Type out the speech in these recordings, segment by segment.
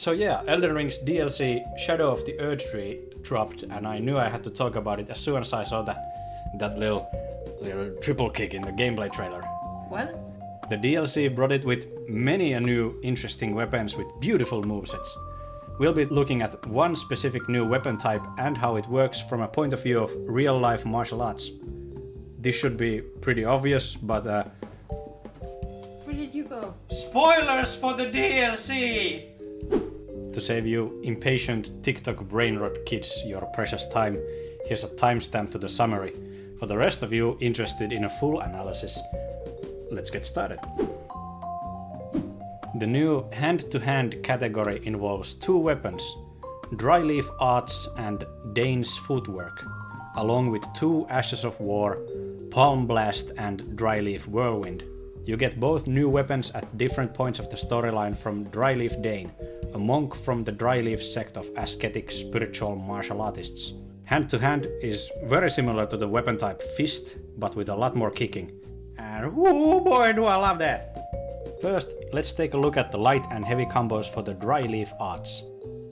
So yeah, Elden Ring's DLC Shadow of the Erdtree dropped, and I knew I had to talk about it as soon as I saw that little triple kick in the gameplay trailer. What? The DLC brought it with many new interesting weapons with beautiful movesets. We'll be looking at one specific new weapon type and how it works from a point of view of real-life martial arts. This should be pretty obvious, but Where did you go? spoilers for the DLC! To save you impatient TikTok brainrot kids your precious time, here's a timestamp to the summary. For the rest of you interested in a full analysis, let's get started. The new hand-to-hand category involves two weapons, Dryleaf Arts and Dane's Footwork, along with two Ashes of War, Palm Blast and Dryleaf Whirlwind. You get both new weapons at different points of the storyline from Dryleaf Dane, a monk from the Dryleaf sect of ascetic spiritual martial artists. Hand-to-hand is very similar to the weapon type Fist, but with a lot more kicking. And oh boy do I love that! First, let's take a look at the light and heavy combos for the Dryleaf Arts.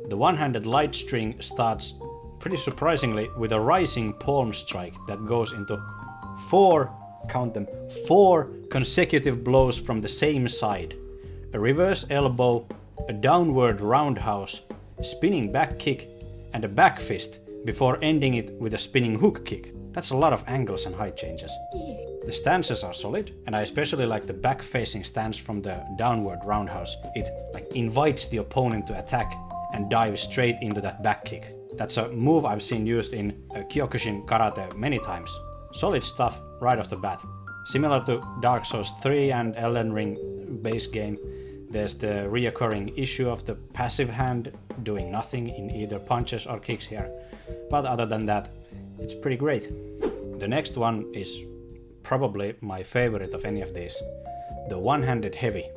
The one-handed light string starts, pretty surprisingly, with a rising palm strike that goes into four consecutive blows from the same side. A reverse elbow, a downward roundhouse, spinning back kick, and a back fist before ending it with a spinning hook kick. That's a lot of angles and height changes. Yeah. The stances are solid, and I especially like the back-facing stance from the downward roundhouse. It invites the opponent to attack and dive straight into that back kick. That's a move I've seen used in Kyokushin karate many times. Solid stuff right off the bat. Similar to Dark Souls 3 and Elden Ring base game, there's the reoccurring issue of the passive hand doing nothing in either punches or kicks here. But other than that, it's pretty great. The next one is probably my favorite of any of these, the one-handed heavy.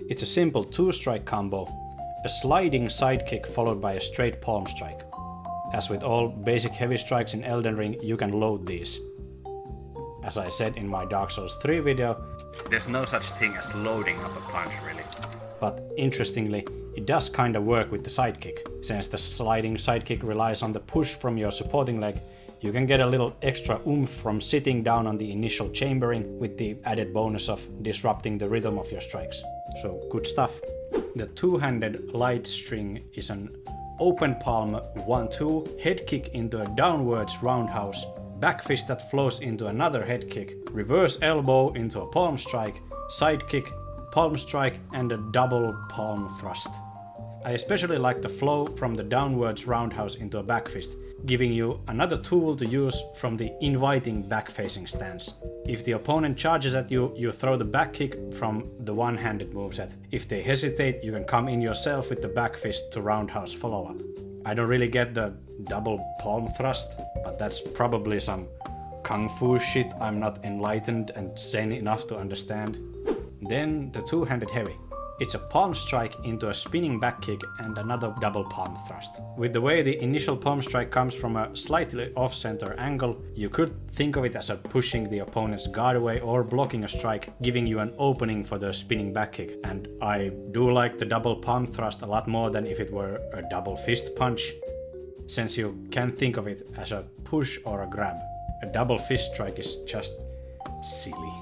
It's a simple two-strike combo, a sliding side kick followed by a straight palm strike. As with all basic heavy strikes in Elden Ring, you can load these. As I said in my Dark Souls 3 video, there's no such thing as loading up a punch really. But interestingly, it does kinda work with the sidekick. Since the sliding sidekick relies on the push from your supporting leg, you can get a little extra oomph from sitting down on the initial chambering with the added bonus of disrupting the rhythm of your strikes. So good stuff. The two-handed light string is an open palm 1-2, head kick into a downwards roundhouse, back fist that flows into another head kick, reverse elbow into a palm strike, side kick, palm strike and a double palm thrust. I especially like the flow from the downwards roundhouse into a back fist, giving you another tool to use from the inviting back-facing stance. If the opponent charges at you, you throw the back kick from the one-handed moveset. If they hesitate, you can come in yourself with the back fist to roundhouse follow-up. I don't really get the double palm thrust, but that's probably some kung fu shit I'm not enlightened and sane enough to understand. Then the two-handed heavy. It's a palm strike into a spinning back kick and another double palm thrust. With the way the initial palm strike comes from a slightly off-center angle, you could think of it as a pushing the opponent's guard away or blocking a strike, giving you an opening for the spinning back kick. And I do like the double palm thrust a lot more than if it were a double fist punch, since you can think of it as a push or a grab. A double fist strike is just silly.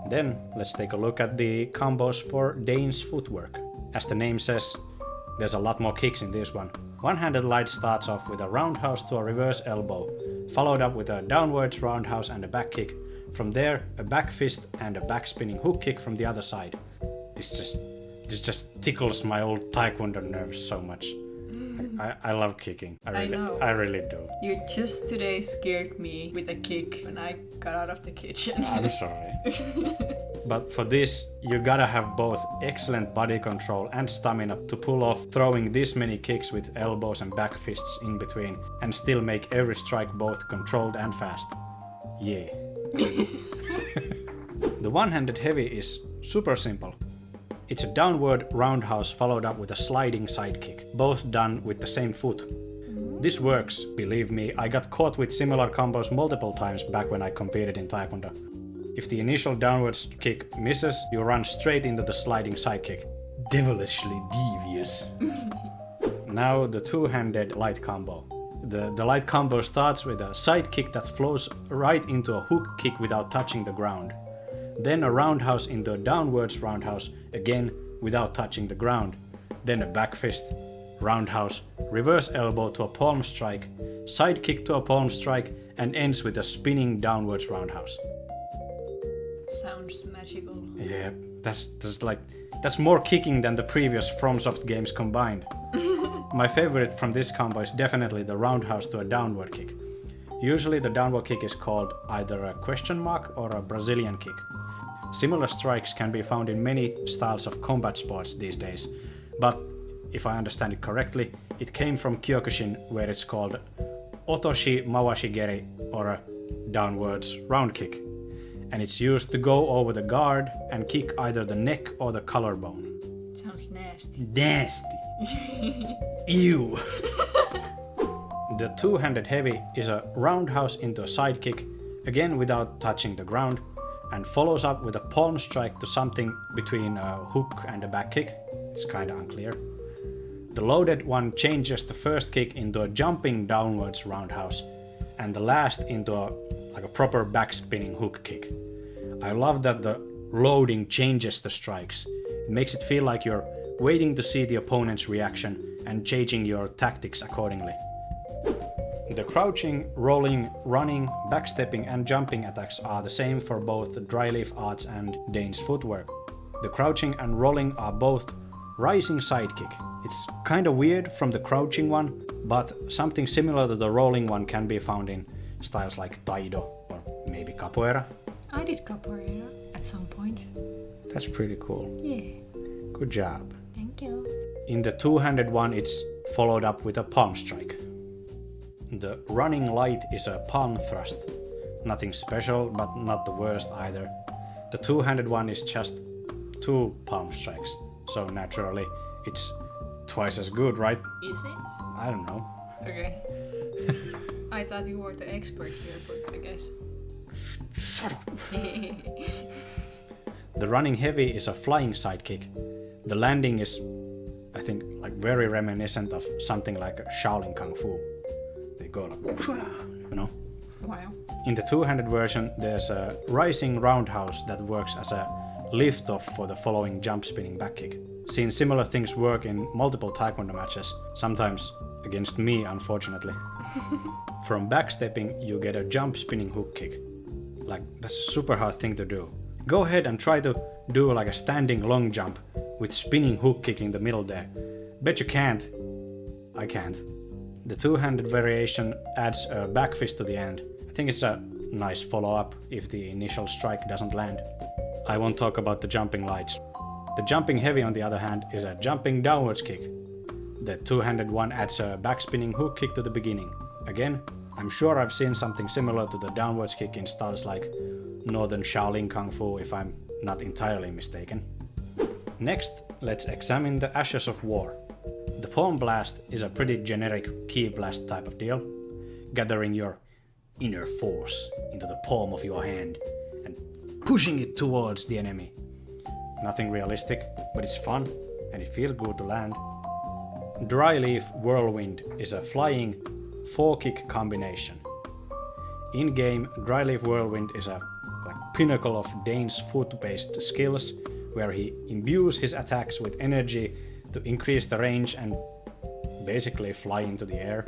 Then let's take a look at the combos for Dane's Footwork. As the name says, there's a lot more kicks in this one. One-handed light starts off with a roundhouse to a reverse elbow, followed up with a downwards roundhouse and a back kick. From there, a back fist and a back spinning hook kick from the other side. This just tickles my old taekwondo nerves so much. I love kicking. I really do. You just today scared me with a kick when I got out of the kitchen. I'm sorry. But for this, you gotta have both excellent body control and stamina to pull off throwing this many kicks with elbows and back fists in between and still make every strike both controlled and fast. Yeah. The one-handed heavy is super simple. It's a downward roundhouse followed up with a sliding sidekick, both done with the same foot. This works, believe me, I got caught with similar combos multiple times back when I competed in Taekwondo. If the initial downwards kick misses, you run straight into the sliding sidekick. Devilishly devious. genius. Now the two-handed light combo. The light combo starts with a side kick that flows right into a hook kick without touching the ground. Then a roundhouse into a downwards roundhouse, again without touching the ground. Then a back fist, roundhouse, reverse elbow to a palm strike, side kick to a palm strike, and ends with a spinning downwards roundhouse. Sounds magical. Yeah, that's more kicking than the previous FromSoft games combined. My favorite from this combo is definitely the roundhouse to a downward kick. Usually the downward kick is called either a question mark or a Brazilian kick. Similar strikes can be found in many styles of combat sports these days, but if I understand it correctly, it came from Kyokushin, where it's called Otoshi Mawashigeri, or a downwards round kick, and it's used to go over the guard and kick either the neck or the collarbone. Sounds nasty. Nasty. Ew. The two-handed heavy is a roundhouse into a side kick, again without touching the ground, and follows up with a palm strike to something between a hook and a back kick. It's kinda unclear. The loaded one changes the first kick into a jumping downwards roundhouse, and the last into a proper back spinning hook kick. I love that the loading changes the strikes. It makes it feel like you're waiting to see the opponent's reaction and changing your tactics accordingly. The crouching, rolling, running, backstepping and jumping attacks are the same for both Dryleaf Arts and Dane's footwork. The crouching and rolling are both rising sidekick. It's kinda weird from the crouching one, but something similar to the rolling one can be found in styles like Taido or maybe Capoeira. I did capoeira at some point. That's pretty cool. Yeah. Good job. Thank you. In the two-handed one, it's followed up with a palm strike. The running light is a palm thrust. Nothing special, but not the worst either. The two-handed one is just 2 palm strikes, so naturally it's twice as good, right? Is it? I don't know. Okay. I thought you were the expert here, but I guess. Shut up. The running heavy is a flying sidekick. The landing is, I think, very reminiscent of something like a Shaolin Kung Fu. They go like, you know. Wow. In the two-handed version, there's a rising roundhouse that works as a lift-off for the following jump spinning back kick. Seen similar things work in multiple taekwondo matches, sometimes against me, unfortunately. From backstepping, you get a jump spinning hook kick. That's a super hard thing to do. Go ahead and try to do a standing long jump with spinning hook kick in the middle there. Bet you can't. I can't. The two-handed variation adds a back fist to the end. I think it's a nice follow-up if the initial strike doesn't land. I won't talk about the jumping lights. The jumping heavy, on the other hand, is a jumping downwards kick. The two-handed one adds a back spinning hook kick to the beginning. Again, I'm sure I've seen something similar to the downwards kick in styles like Northern Shaolin Kung Fu, if I'm not entirely mistaken. Next, let's examine the Ashes of War. The palm blast is a pretty generic key blast type of deal, gathering your inner force into the palm of your hand and pushing it towards the enemy. Nothing realistic, but it's fun and it feels good to land. Dryleaf Whirlwind is a flying 4-kick combination. In-game, Dryleaf Whirlwind is a pinnacle of Dane's foot-based skills, where he imbues his attacks with energy to increase the range and basically fly into the air.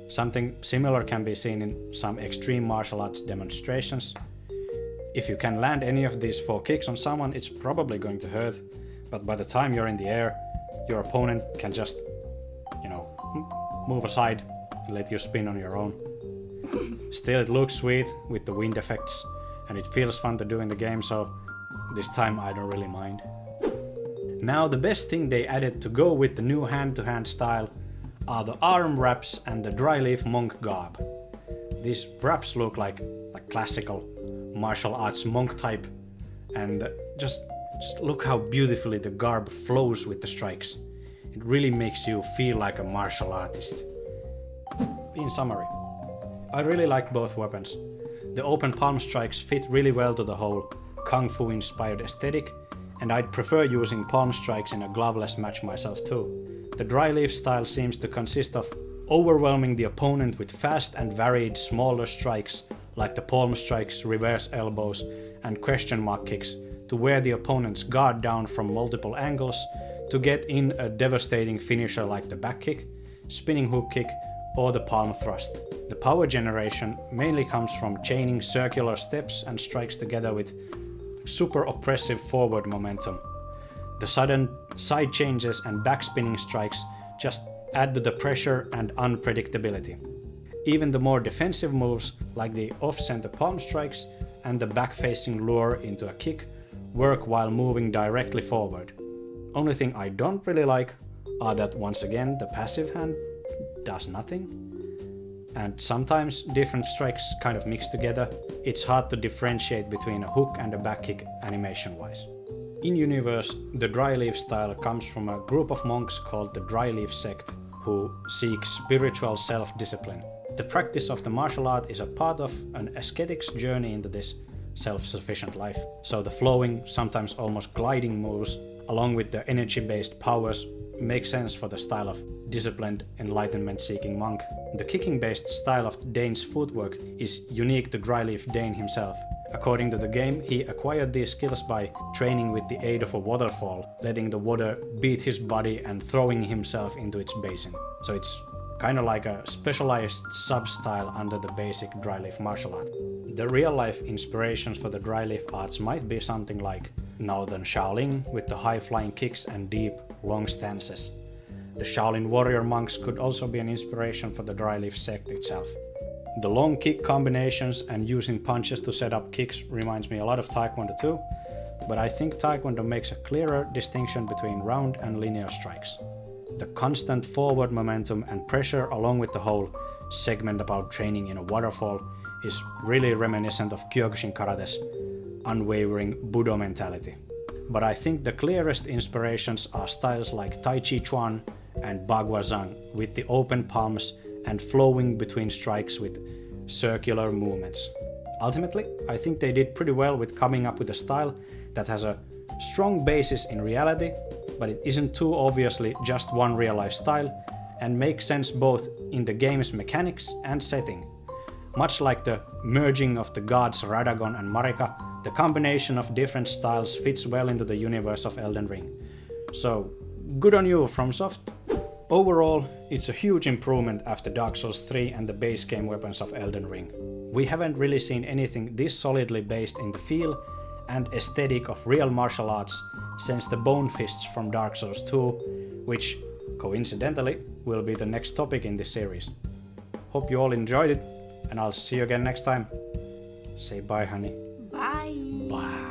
Something similar can be seen in some extreme martial arts demonstrations. If you can land any of these 4 kicks on someone, it's probably going to hurt, but by the time you're in the air, your opponent can just, move aside and let you spin on your own. Still, it looks sweet with the wind effects, and it feels fun to do in the game, so this time I don't really mind. Now, the best thing they added to go with the new hand-to-hand style are the arm wraps and the Dryleaf monk garb. These wraps look like classical martial arts monk type, and just look how beautifully the garb flows with the strikes. It really makes you feel like a martial artist. In summary, I really like both weapons. The open palm strikes fit really well to the whole Kung Fu inspired aesthetic, And I'd prefer using palm strikes in a gloveless match myself too. The Dryleaf style seems to consist of overwhelming the opponent with fast and varied smaller strikes like the palm strikes, reverse elbows and question mark kicks to wear the opponent's guard down from multiple angles to get in a devastating finisher like the back kick, spinning hook kick or the palm thrust. The power generation mainly comes from chaining circular steps and strikes together with super oppressive forward momentum. The sudden side changes and backspinning strikes just add to the pressure and unpredictability. Even the more defensive moves like the off-center palm strikes and the back-facing lure into a kick work while moving directly forward. Only thing I don't really like are that once again the passive hand does nothing, and sometimes different strikes kind of mix together. It's hard to differentiate between a hook and a back kick animation-wise. In universe, the Dryleaf style comes from a group of monks called the Dryleaf sect who seek spiritual self-discipline. The practice of the martial art is a part of an ascetic's journey into this self-sufficient life. So the flowing, sometimes almost gliding moves, along with the energy-based powers, make sense for the style of disciplined, enlightenment-seeking monk. The kicking-based style of Dane's footwork is unique to Dryleaf Dane himself. According to the game, he acquired these skills by training with the aid of a waterfall, letting the water beat his body and throwing himself into its basin. So it's kind of like a specialized sub-style under the basic Dryleaf martial art. The real-life inspirations for the Dryleaf arts might be something like Northern Shaolin with the high-flying kicks and deep, long stances. The Shaolin warrior monks could also be an inspiration for the Dryleaf sect itself. The long kick combinations and using punches to set up kicks reminds me a lot of Taekwondo too, but I think Taekwondo makes a clearer distinction between round and linear strikes. The constant forward momentum and pressure along with the whole segment about training in a waterfall is really reminiscent of Kyokushin Karate's unwavering Budo mentality. But I think the clearest inspirations are styles like Tai Chi Chuan and Bagua Zhang with the open palms and flowing between strikes with circular movements. Ultimately, I think they did pretty well with coming up with a style that has a strong basis in reality, but it isn't too obviously just one real-life style and makes sense both in the game's mechanics and setting. Much like the merging of the gods Radagon and Marika, the combination of different styles fits well into the universe of Elden Ring. So, good on you, FromSoft. Overall, it's a huge improvement after Dark Souls 3 and the base game weapons of Elden Ring. We haven't really seen anything this solidly based in the feel and aesthetic of real martial arts since the Bone Fists from Dark Souls 2, which, coincidentally, will be the next topic in this series. Hope you all enjoyed it, and I'll see you again next time. Say bye, honey. Bye. Bye.